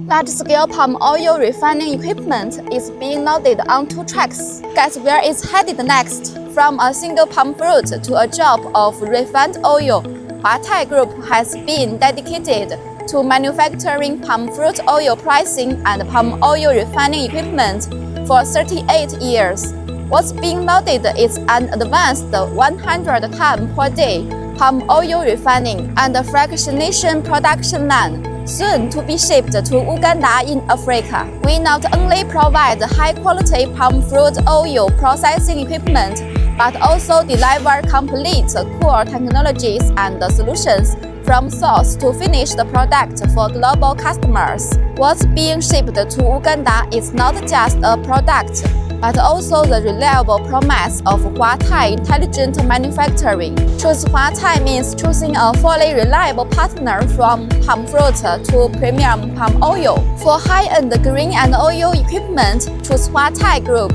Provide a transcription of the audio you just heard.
Large-scale palm oil refining equipment is being loaded onto trucks. Guess where it's headed next? From a single palm fruit to a job of refined oil, Huatai Group has been dedicated to manufacturing palm fruit oil pricing and palm oil refining equipment for 38 years. What's being loaded is an advanced 100 ton per day palm oil refining and fractionation production line, soon to be shipped to Uganda in Africa. We not only provide high-quality palm fruit oil processing equipment, but also deliver complete core technologies and solutions from source to finished product for global customers. What's being shipped to Uganda is not just a product, but also the reliable promise of Huatai intelligent manufacturing. Choose Huatai means choosing a fully reliable partner from palm fruit to premium palm oil. For high-end green and oil equipment, choose Huatai Group.